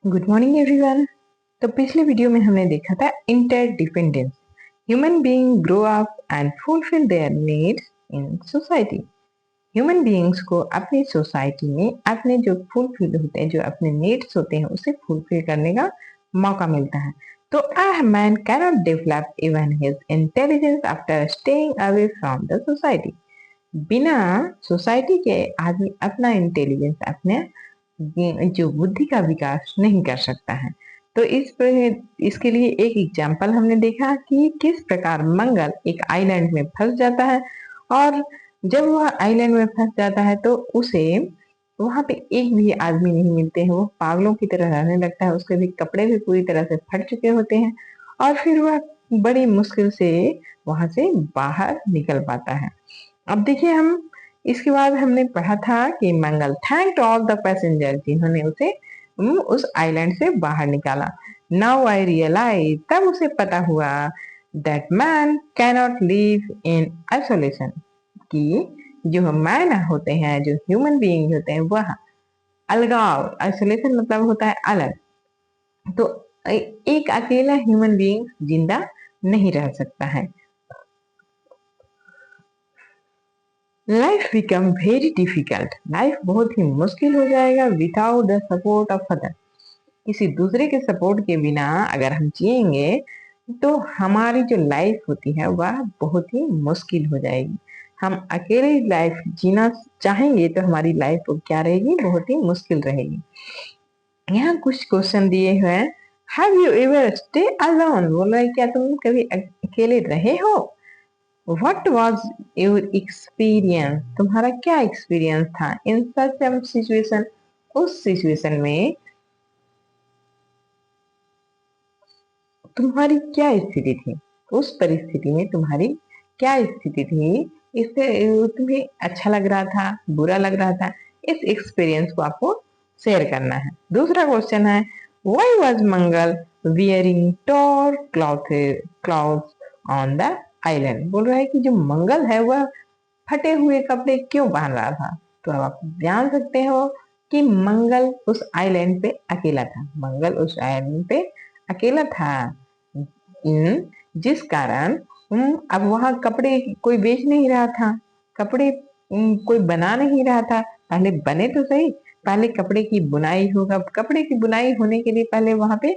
Good morning everyone. तो पिछले video में हमने देखा था interdependence. Human being grow up and fulfil there needs in society. Human beings को अपनी सोसाइटी में अपने जो फुलफिल होते हैं, जो अपने नीड्स होते हैं, उसे फुलफिल करने का मौका मिलता है। तो a man cannot develop even his intelligence after staying away from the society. बिना सोसाइटी के आदमी अपना इंटेलिजेंस, अपने जो बुद्धि का विकास नहीं कर सकता है। तो इसके लिए एक एग्जाम्पल हमने देखा कि किस प्रकार मंगल एक आइलैंड में फंस जाता है, और जब वह आइलैंड में फंस जाता है तो उसे वहां पे एक भी आदमी नहीं मिलते हैं। वो पागलों की तरह रहने लगता है, उसके भी कपड़े भी पूरी तरह से फट चुके होते हैं, और फिर वह बड़ी मुश्किल से वहां से बाहर निकल पाता है। अब देखिए, हम इसके बाद हमने पढ़ा था कि मंगल थैंक्ड ऑल द पैसेंजर, जिन्होंने उसे उस आइलैंड से बाहर निकाला। नाउ आई रियलाइज, तब उसे पता हुआ that man cannot live in isolation, कि जो मैन होते हैं, जो ह्यूमन बीइंग होते हैं, वह अलगाव, आइसोलेशन मतलब होता है अलग। तो एक अकेला ह्यूमन बीइंग जिंदा नहीं रह सकता है। Life become very difficult, life बहुत ही मुश्किल हो जाएगा without the support of other. किसी दूसरे के सपोर्ट के बिना अगर हम जिएंगे तो हमारी जो लाइफ होती है वह बहुत ही मुश्किल हो जाएगी। हम अकेले लाइफ जीना चाहेंगे तो हमारी लाइफ क्या रहेगी, बहुत ही मुश्किल रहेगी। यहाँ कुछ क्वेश्चन दिए हुए हैं। Have you ever stay alone, बोल रहा है क्या तुम कभी अकेले रहे हो? What was your experience? तुम्हारा क्या एक्सपीरियंस था इन सच सिचुएशन, उस सिचुएशन में तुम्हारी क्या स्थिति थी, उस परिस्थिति में तुम्हारी क्या स्थिति थी? इससे तुम्हें अच्छा लग रहा था, बुरा लग रहा था? इस एक्सपीरियंस को आपको शेयर करना है। दूसरा क्वेश्चन है, why was Mangal wearing torn clothes on the island? बोल रहा है कि जो मंगल है वह फटे हुए कपड़े क्यों पहन रहा था? तो अब आप जान सकते हो कि मंगल उस आइलैंड पे अकेला था। मंगल उस आइलैंड पे अकेला था, जिस कारण अब वहां कपड़े कोई बेच नहीं रहा था, कपड़े कोई बना नहीं रहा था। पहले बने तो सही, पहले कपड़े की बुनाई होगा। कपड़े की बुनाई होने के लिए पहले वहां पे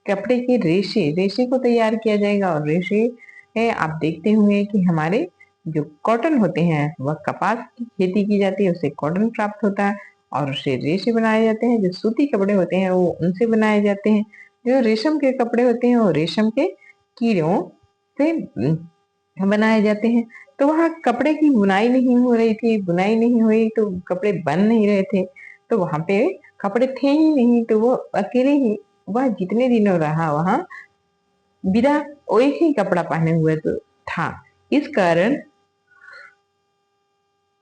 कपड़े के रेशे रेशे को तैयार किया जाएगा, और रेशे आप देखते होंगे कि हमारे जो कॉटन होते हैं वह कपास की खेती की जाती है, उससे कॉटन प्राप्त होता है, और उससे रेशे बनाए जाते हैं। जो सूती कपड़े होते हैं वो उनसे बनाए जाते हैं। जो रेशम के कपड़े होते हैं वो रेशम के कीड़ों से बनाए जाते हैं। तो वहाँ कपड़े की बुनाई नहीं हो रही थी, बुनाई नहीं हुई तो कपड़े बन नहीं रहे थे। तो वहां पे कपड़े थे ही नहीं, तो वो अकेले ही, वह जितने दिनों रहा वहां बिना एक ही कपड़ा पहने हुए तो था। इस कारण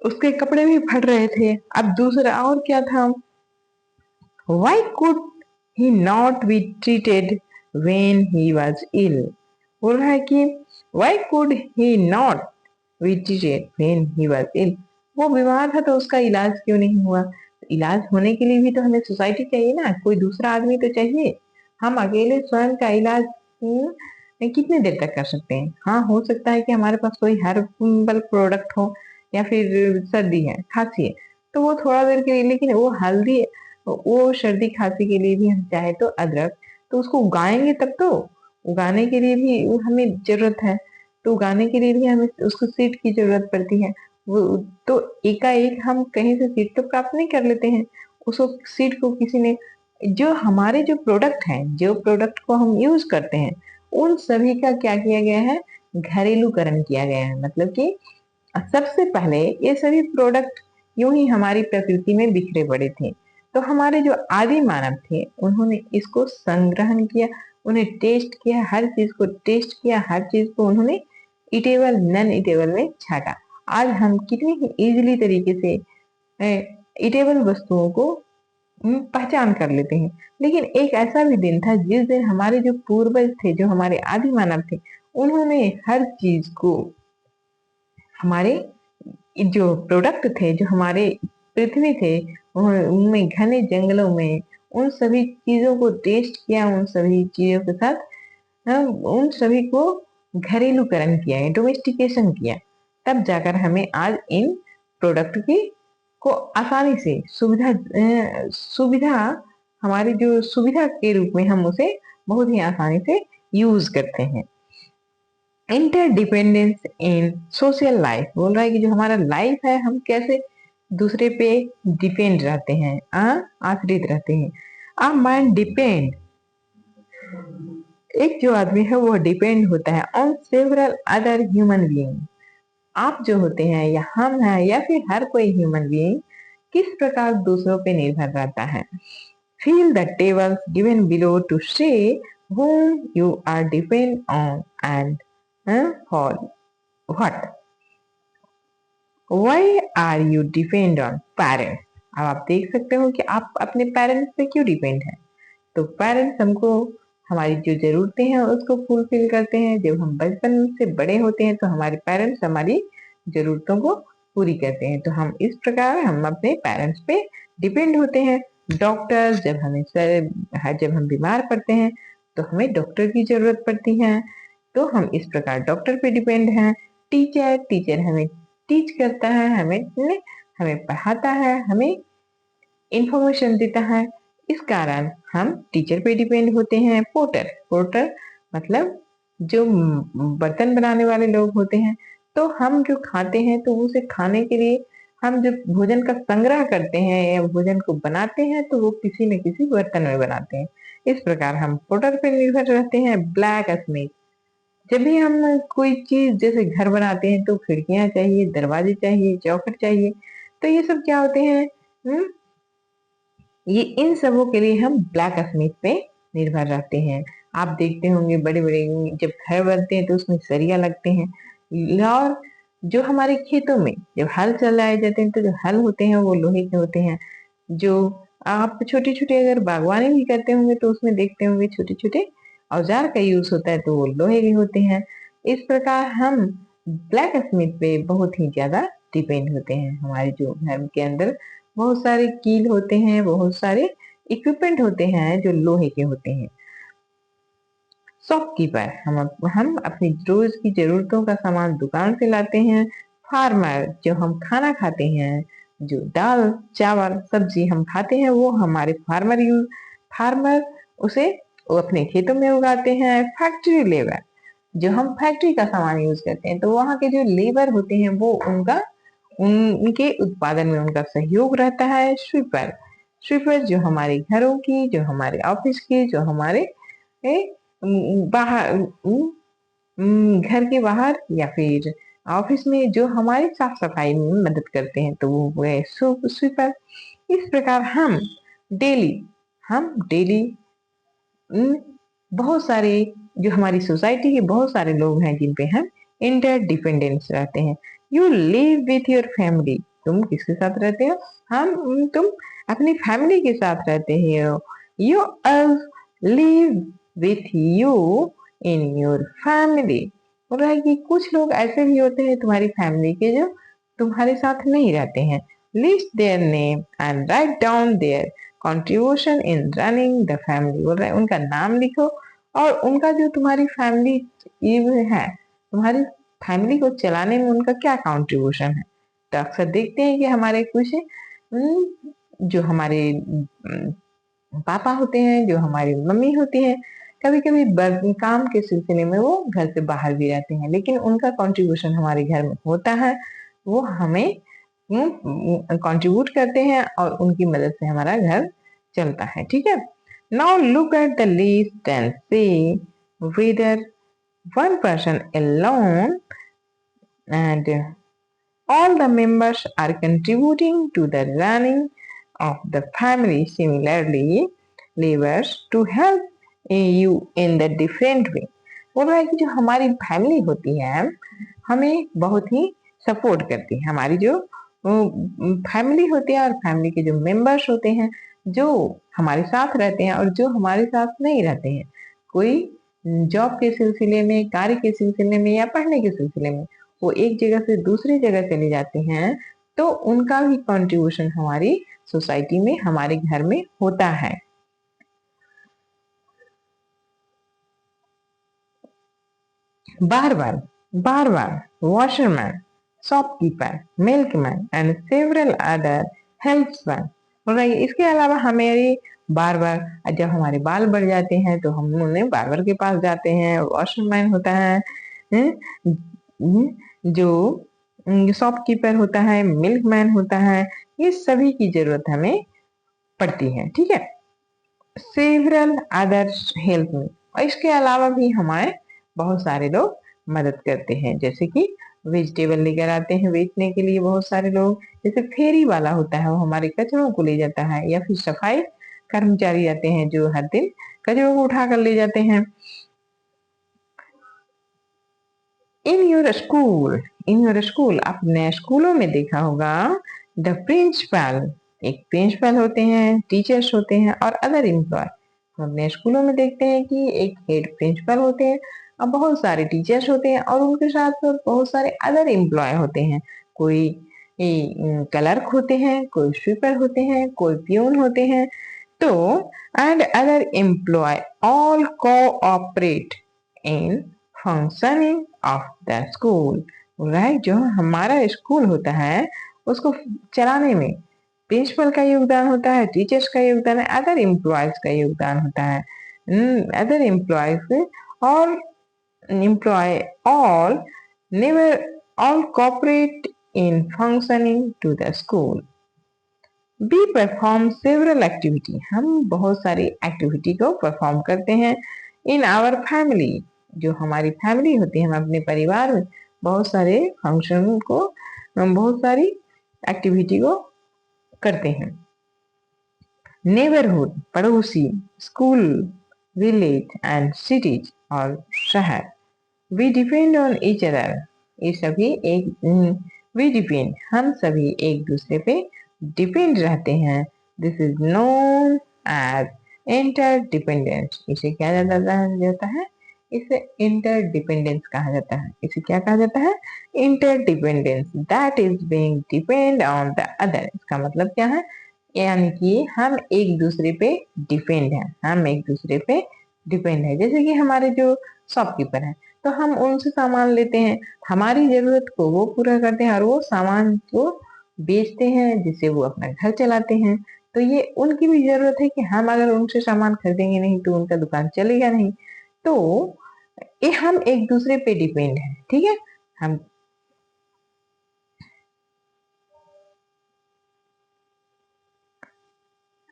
उसके कपड़े भी फट रहे थे। अब दूसरा और क्या था, why could he not be treated when he was ill? बोल रहा है कि why could he not be treated when he was ill? वो बीमार था तो उसका इलाज क्यों नहीं हुआ? इलाज होने के लिए भी तो हमें सोसाइटी चाहिए ना, कोई दूसरा आदमी तो चाहिए। हम अकेले स्वयं का इलाज कितने देर तक कर सकते हैं? हाँ, हो सकता है कि हमारे पास कोई हर्बल प्रोडक्ट हो, या फिर सर्दी है, खांसी है, तो वो थोड़ा देर के लिए। लेकिन वो हल्दी, वो सर्दी खांसी के लिए भी हम चाहे तो अदरक, तो उसको उगाएंगे तब तो। उगाने के लिए भी हमें जरूरत है, तो उगाने के लिए भी हमें उसको सीड की जरूरत पड़ती है। वो तो एकाएक हम कहीं से सीड तो प्राप्त नहीं कर लेते हैं। उसको सीड को किसी ने, जो हमारे जो प्रोडक्ट हैं, जो प्रोडक्ट को हम यूज करते हैं, उन सभी का क्या किया गया है, घरेलूकरण किया गया है। मतलब कि सबसे पहले ये सभी प्रोडक्ट यूं ही हमारी प्रकृति में बिखरे पड़े थे। तो हमारे जो आदि मानव थे उन्होंने इसको संग्रहण किया, उन्हें टेस्ट किया, हर चीज को टेस्ट किया, हर चीज को उन्होंने इटेबल नन इटेबल में छाटा। आज हम कितनी ही इजीली तरीके से इटेबल वस्तुओं को पहचान कर लेते हैं। लेकिन एक ऐसा भी दिन था जिस दिन हमारे जो पूर्वज थे, जो हमारे आदि मानव थे, उन्होंने हर चीज को, हमारे जो प्रोडक्ट थे, जो हमारे पृथ्वी थे, उनमें घने जंगलों में उन सभी चीजों को टेस्ट किया, उन सभी चीजों के साथ उन सभी को घरेलूकरण किया है, डोमेस्टिकेशन किया, तब जाकर हमें आज इन प्रोडक्ट की को आसानी से सुविधा हमारी जो सुविधा के रूप में हम उसे बहुत ही आसानी से यूज करते हैं। इंटरडिपेंडेंस इन सोशल लाइफ बोल रहा है कि जो हमारा लाइफ है हम कैसे दूसरे पे डिपेंड रहते हैं, आश्रित रहते हैं। आ मैन डिपेंड, एक जो आदमी है वो डिपेंड होता है on several other human being. आप जो होते हैं या हम हैं या फिर हर कोई ह्यूमन बीइंग किस प्रकार दूसरों पे निर्भर रहता है। Fill the tables given below to say whom you are depend on and for what. Why are you depend on parents? अब आप देख सकते हो कि आप अपने पेरेंट्स पे क्यों डिपेंड हैं। तो पेरेंट्स हमको हमारी जो जरूरतें हैं उसको फुलफिल करते हैं। जब हम बचपन से बड़े होते हैं तो हमारे पेरेंट्स हमारी जरूरतों को पूरी करते हैं। तो हम इस प्रकार हम अपने पेरेंट्स पे डिपेंड होते हैं। डॉक्टर जब हम बीमार पड़ते हैं तो हमें डॉक्टर की जरूरत पड़ती है, तो हम इस प्रकार डॉक्टर पे डिपेंड हैं। टीचर हमें टीच करता है, हमें पढ़ाता है, हमें इंफॉर्मेशन देता है, इस कारण हम टीचर पे डिपेंड होते हैं। पोर्टर मतलब जो बर्तन बनाने वाले लोग होते हैं, तो हम जो खाते हैं तो उसे खाने के लिए हम जब भोजन का संग्रह करते हैं या भोजन को बनाते हैं तो वो किसी न किसी बर्तन में बनाते हैं। इस प्रकार हम पोर्टर पे निर्भर रहते हैं। ब्लैक स्मिथ, जब भी हम कोई चीज जैसे घर बनाते हैं तो खिड़कियां चाहिए, दरवाजे चाहिए, चौखट चाहिए, तो ये सब क्या होते हैं, ये इन सबों के लिए हम ब्लैक स्मिथ पे निर्भर रहते हैं। आप देखते होंगे बड़े बड़े जब घर बनते हैं तो उसमें सरिया लगते हैं। और जो हमारे खेतों में जब हल चलाए जाते हैं तो जो हल होते हैं वो लोहे के होते हैं। जो आप छोटे छोटे अगर बागवानी भी करते होंगे तो उसमें देखते होंगे छोटे छोटे औजार का यूज होता है तो वो लोहे के होते हैं। इस प्रकार हम ब्लैक स्मिथ पे बहुत ही ज्यादा डिपेंड होते हैं। हमारे जो घर के अंदर बहुत सारे कील होते हैं, बहुत सारे इक्विपमेंट होते हैं जो लोहे के होते हैं। शॉपकीपर, हम अपनी रोज की जरूरतों का सामान दुकान से लाते हैं। फार्मर, जो हम खाना खाते हैं, जो दाल चावल सब्जी हम खाते हैं वो हमारे फार्मर उसे वो अपने खेतों में उगाते हैं। फैक्ट्री लेबर, जो हम फैक्ट्री का सामान यूज करते हैं तो वहाँ के जो लेबर होते हैं वो उनके उत्पादन में उनका सहयोग रहता है। स्वीपर जो हमारे घरों की, जो हमारे ऑफिस की, जो हमारे बाहर घर के बाहर या फिर ऑफिस में जो हमारी साफ सफाई में मदद करते हैं तो वो है स्वीपर। इस प्रकार डेली हम डेली बहुत सारे जो हमारी सोसाइटी के बहुत सारे लोग हैं जिन पे हम इंटरडिपेंडेंस रहते हैं। You live with your family, तुम किसके साथ रहते हो, तुम अपनी फैमिली के साथ रहते हो। You live with you in your family, बोल रहा है कि कुछ लोग ऐसे भी होते हैं तुम्हारी फैमिली के जो तुम्हारे साथ नहीं रहते हैं। List their name and write down there contribution in running the family, बोल रहा है उनका नाम लिखो और उनका जो तुम्हारी फैमिली है, तुम्हारी फैमिली को चलाने में उनका क्या कंट्रीब्यूशन है। तो अक्सर देखते हैं कि हमारे कुछ जो हमारे पापा होते हैं, जो हमारी मम्मी होती हैं, कभी कभी काम के सिलसिले में वो घर से बाहर भी रहते हैं, लेकिन उनका कंट्रीब्यूशन हमारे घर में होता है। वो हमें कंट्रीब्यूट करते हैं और उनकी मदद से हमारा घर चलता है। ठीक है, now look at the list and see whether one person alone and all the members are contributing to the running of the family. Similarly, labors to help you in the different way. बोल रहा है कि जो हमारी family होती है हमें बहुत ही सपोर्ट करती है। हमारी जो फैमिली होती है और फैमिली के जो मेंबर्स होते हैं जो हमारे साथ रहते हैं और जो हमारे साथ नहीं रहते हैं, कोई जॉब के सिलसिले में, कार्य के सिलसिले में या पढ़ने के सिलसिले में वो एक जगह से दूसरी जगह चले जाते हैं, तो उनका भी कंट्रीब्यूशन हमारी सोसाइटी में, हमारे घर में होता है। barber, washerman, shopkeeper, milkman, and several other helpsmen. बोल इसके अलावा हमारी बार बार जब हमारे बाल बढ़ जाते हैं तो हम उन्हें बार्बर के पास जाते हैं। वॉशरमैन होता है, जो शॉपकीपर होता है, मिल्कमैन होता है, ये सभी की जरूरत हमें पड़ती है। ठीक है, सेवरल अदर हेल्प में, और इसके अलावा भी हमारे बहुत सारे लोग मदद करते हैं, जैसे कि वेजिटेबल लेकर आते हैं बेचने के लिए बहुत सारे लोग, जैसे फेरी वाला होता है वो हमारे कचरों को ले जाता है, या फिर सफाई कर्मचारी आते हैं जो हर दिन कचरों को उठा कर ले जाते हैं। इन योर स्कूल, आपने स्कूलों में देखा होगा, द प्रिंसिपल, एक प्रिंसिपल होते हैं, टीचर्स होते हैं और अदर एम्प्लॉय। हम अपने स्कूलों में देखते हैं कि एक हेड प्रिंसिपल होते हैं और बहुत सारे टीचर्स होते हैं और उनके साथ साथ बहुत सारे अदर एम्प्लॉय होते हैं। कोई क्लर्क होते हैं, कोई स्वीपर होते हैं, कोई प्यून होते हैं। तो and other employ all cooperate in functioning of the school. Right, जो हमारा स्कूल होता है उसको चलाने में प्रिंसिपल का योगदान होता है, टीचर्स का योगदान है, अदर एम्प्लॉयज का योगदान होता है। अदर एम्प्लॉयज और employ all never all cooperate in functioning to the school. Be perform several activity, हम बहुत सारी एक्टिविटी को परफॉर्म करते हैं। इन आवर फैमिली, जो हमारी फैमिली होती है, हम अपने परिवार में बहुत सारे फंक्शन को, हम बहुत सारी एक्टिविटी को करते हैं। नेबरहुड, पड़ोसी, स्कूल, विलेज एंड सिटीज और शहर। We depend on each other, ये सभी एक वी डिपेंड, हम सभी एक दूसरे पे डिपेंड रहते हैं। This is known as interdependence, इसे क्या जाता है, इसे इंटरडिपेंडेंस कहा जाता है। इसे क्या कहा जाता है, interdependence, that is being depend on the other. इसका मतलब क्या है, यानी कि हम एक दूसरे पे डिपेंड है, हम एक दूसरे पे डिपेंड है। जैसे कि हमारे जो शॉपकीपर है, तो हम उनसे सामान लेते हैं, हमारी जरूरत को वो पूरा करते हैं और वो सामान को बेचते हैं जिससे वो अपना घर चलाते हैं। तो ये उनकी भी जरूरत है कि हम अगर उनसे सामान खरीदेंगे नहीं तो उनका दुकान चलेगा नहीं। तो ये हम एक दूसरे पे डिपेंड है। ठीक है, हम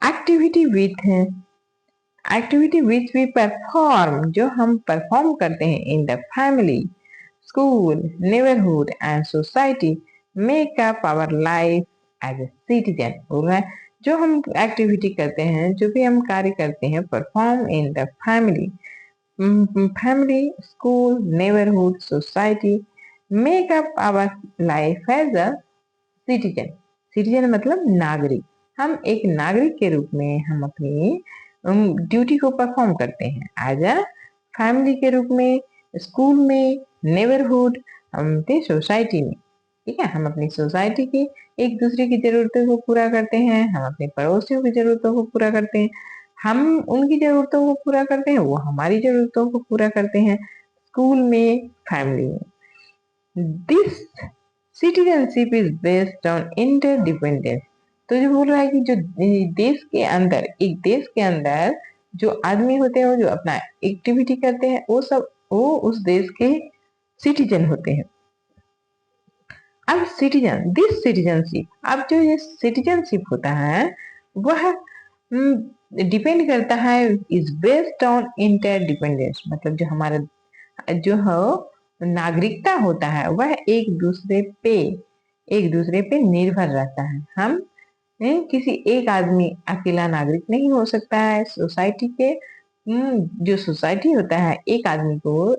एक्टिविटी विच वी परफॉर्म, जो हम परफॉर्म करते हैं in the family, school, neighbourhood and society make up our life as a citizen. बोल रहा है जो हम एक्टिविटी करते हैं, जो भी हम कार्य करते हैं, perform in the family, school, neighbourhood, society make up our life as a citizen. Citizen मतलब नागरिक। हम एक नागरिक के रूप में हम अपनी ड्यूटी को परफॉर्म करते हैं एज अ फैमिली के रूप में, स्कूल में, नेबरहुड, हम अपनी सोसाइटी में। ठीक है, हम अपनी सोसाइटी की एक दूसरे की जरूरतों को पूरा करते हैं, हम अपने पड़ोसियों की जरूरतों को पूरा करते हैं, हम उनकी जरूरतों को पूरा करते हैं, वो हमारी जरूरतों को पूरा करते हैं, स्कूल में, फैमिली में। This citizenship is based on interdependence. तो जो बोल रहा है कि जो देश के अंदर, एक देश के अंदर जो आदमी होते हैं, जो अपना एक्टिविटी करते हैं, वो सब वो उस देश के सिटीजन होते हैं। अब दिस सिटीजनशिप, अब जो ये सिटीजनशिप होता है वह डिपेंड करता है, इज बेस्ड ऑन इंटरडिपेंडेंस, मतलब जो हमारा जो है नागरिकता होता है वह एक दूसरे पे निर्भर रहता है। हम किसी एक आदमी अकेला नागरिक नहीं हो सकता है। सोसाइटी के जो सोसाइटी होता है, एक आदमी को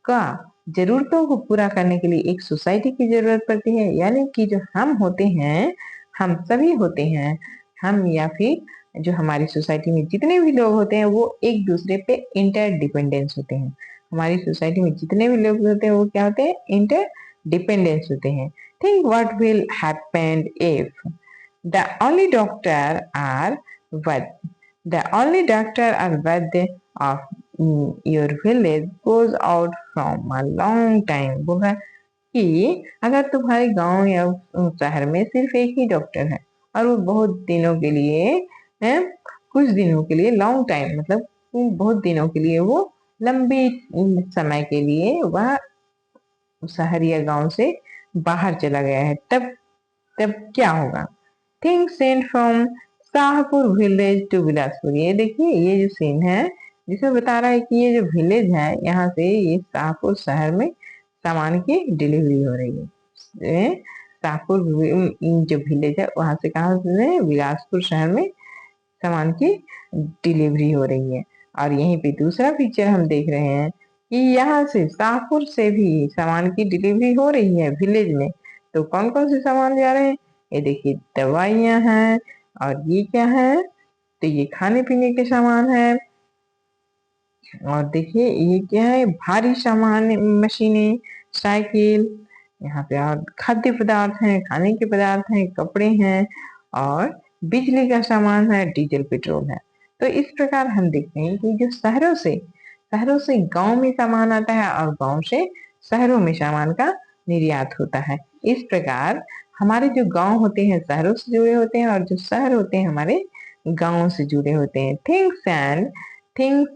का जरूरतों को पूरा करने के लिए एक सोसाइटी की जरूरत पड़ती है, यानी कि जो हम होते हैं, हम सभी होते हैं, हम या फिर जो हमारी सोसाइटी में जितने भी लोग होते हैं वो एक दूसरे पे इंटरडिपेंडेंस होते हैं। हमारी सोसाइटी में जितने भी लोग होते हैं वो क्या होते हैं, इंटरडिपेंडेंस होते हैं। Think what will happen if the only doctor R वद द ओनली डॉक्टर आर वद of your village goes out from a long time. बोल रहा है कि अगर तुम्हारे गांव या शहर में सिर्फ एक ही डॉक्टर है और वो बहुत दिनों के लिए है, कुछ दिनों के लिए, लॉन्ग टाइम मतलब बहुत दिनों के लिए, वो लंबे समय के लिए वह शहर या गांव से बाहर चला गया है, तब तब क्या होगा। Thing sent from Shahpur village to Bilaspur. ये देखिए, ये जो सीन है जिसमें बता रहा है कि ये जो विलेज है यहाँ से ये शाहपुर शहर में सामान की डिलीवरी हो रही है। शाहपुर जो विलेज है वहां से कहा से बिलासपुर शहर में सामान की डिलीवरी हो रही है। और यहीं पे दूसरा पिक्चर हम देख रहे हैं कि यहाँ से शाहपुर से भी सामान की डिलीवरी हो रही है विलेज में। तो कौन कौन से सामान जा रहे हैं, ये देखिए दवाइयाँ हैं, और ये क्या है, तो ये खाने पीने के सामान है, और देखिए ये क्या है, भारी सामान, मशीनें, साइकिल, यहाँ पे और खाद्य पदार्थ हैं, खाने के पदार्थ हैं, कपड़े हैं, और बिजली का सामान है, डीजल पेट्रोल है। तो इस प्रकार हम देखते हैं कि जो शहरों से गांव में सामान आता है और गांव से शहरों में सामान का निर्यात होता है। इस प्रकार हमारे जो गांव होते हैं शहरों से जुड़े होते हैं, और जो शहर होते हैं हमारे गांव से जुड़े होते हैं। Things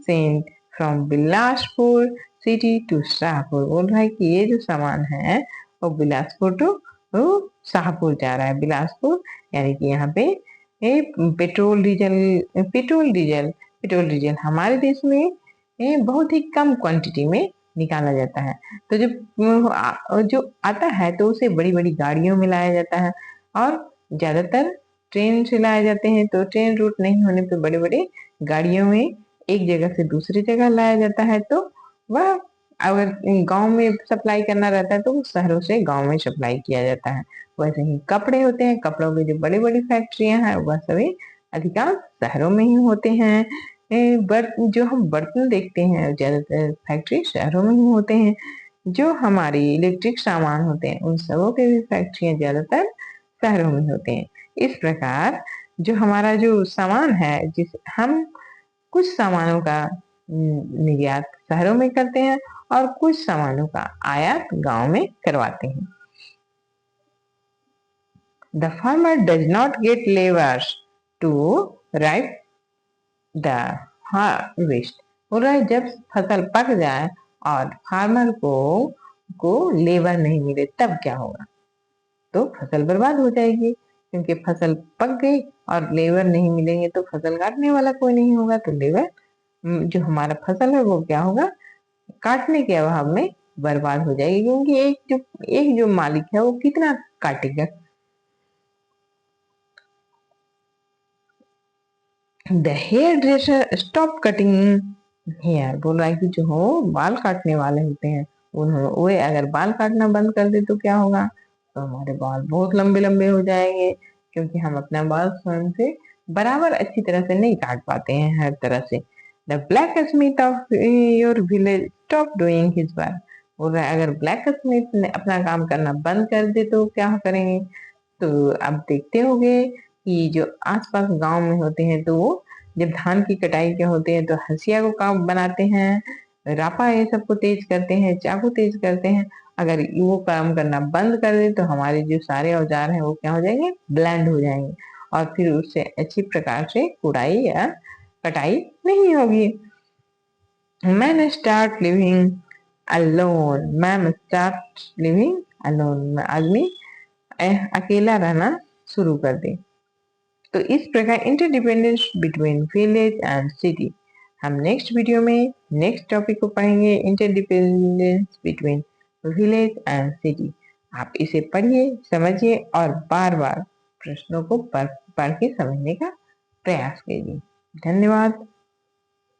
and from Bilaspur city to Shahpur. बोल रहा है कि ये जो सामान है वो बिलासपुर टू शाहपुर जा रहा है। बिलासपुर यानी कि यहाँ पे ये पेट्रोल डीजल हमारे देश में ये बहुत ही कम क्वांटिटी में निकाला जाता है। तो जो आता है तो उसे बड़ी बड़ी गाड़ियों में लाया जाता है, और ज्यादातर ट्रेन से लाए जाते हैं। तो ट्रेन रूट नहीं होने पे बड़े बड़े गाड़ियों में एक जगह से दूसरी जगह लाया जाता है। तो वह अगर गांव में सप्लाई करना रहता है तो वो शहरों से गांव में सप्लाई किया जाता है। वैसे ही कपड़े होते हैं, कपड़ों की जो बड़ी बड़ी फैक्ट्रियां हैं वह सभी अधिकांश शहरों में ही होते हैं। जो हम बर्तन देखते हैं ज्यादातर फैक्ट्री शहरों में ही होते हैं। जो हमारी इलेक्ट्रिक सामान होते हैं उन सबों के भी फैक्ट्रियां ज्यादातर शहरों में होते हैं। इस प्रकार जो हमारा जो सामान है, जिस हम कुछ सामानों का निर्यात शहरों में करते हैं और कुछ सामानों का आयात गांव में करवाते हैं। The farmer does not get labours to ripe the harvest. बोल रहा है जब फसल पक जाए और फार्मर को लेबर नहीं मिले तब क्या होगा। तो फसल बर्बाद हो जाएगी, क्योंकि फसल पक गई और लेबर नहीं मिलेंगे तो फसल काटने वाला कोई नहीं होगा। तो लेबर जो हमारा फसल है वो क्या होगा, काटने के अभाव में बर्बाद हो जाएगी, क्योंकि एक जो मालिक है वो कितना काटेगा। The hair dresser stop cutting hair. बोल रहा है कि जो हो बाल काटने वाले होते हैं वे अगर बाल काटना बंद कर दे तो क्या होगा, तो हमारे बाल बहुत लंबे लंबे हो जाएंगे, क्योंकि हम अपना बाल स्वयं से बराबर अच्छी तरह से नहीं काट पाते हैं हर तरह से। The black Smith of your village stop doing his work. बोल रहा है अगर ब्लैक स्मिथ ने अपना काम करना बंद कर दे तो क्या करेंगे। तो आप देखते होंगे कि जो आसपास गांव में होते हैं तो वो जब धान की कटाई के होते हैं तो हंसिया को काम बनाते हैं, रापा ये सबको तेज करते हैं, चाकू तेज करते हैं। अगर वो काम करना बंद कर दे तो हमारे जो सारे औजार हैं वो क्या हो जाएंगे, ब्लैंड हो जाएंगे, और फिर उससे अच्छी प्रकार से कुड़ाई या कटाई नहीं होगी। Man start living alone. आदमी अकेला रहना शुरू कर दे। तो इस प्रकार interdependence between village and city. हम नेक्स्ट वीडियो में नेक्स्ट टॉपिक को पढ़ेंगे, interdependence between village and city. आप इसे पढ़िए, समझिए और बार बार प्रश्नों को पढ़ के समझने का प्रयास कीजिए। धन्यवाद।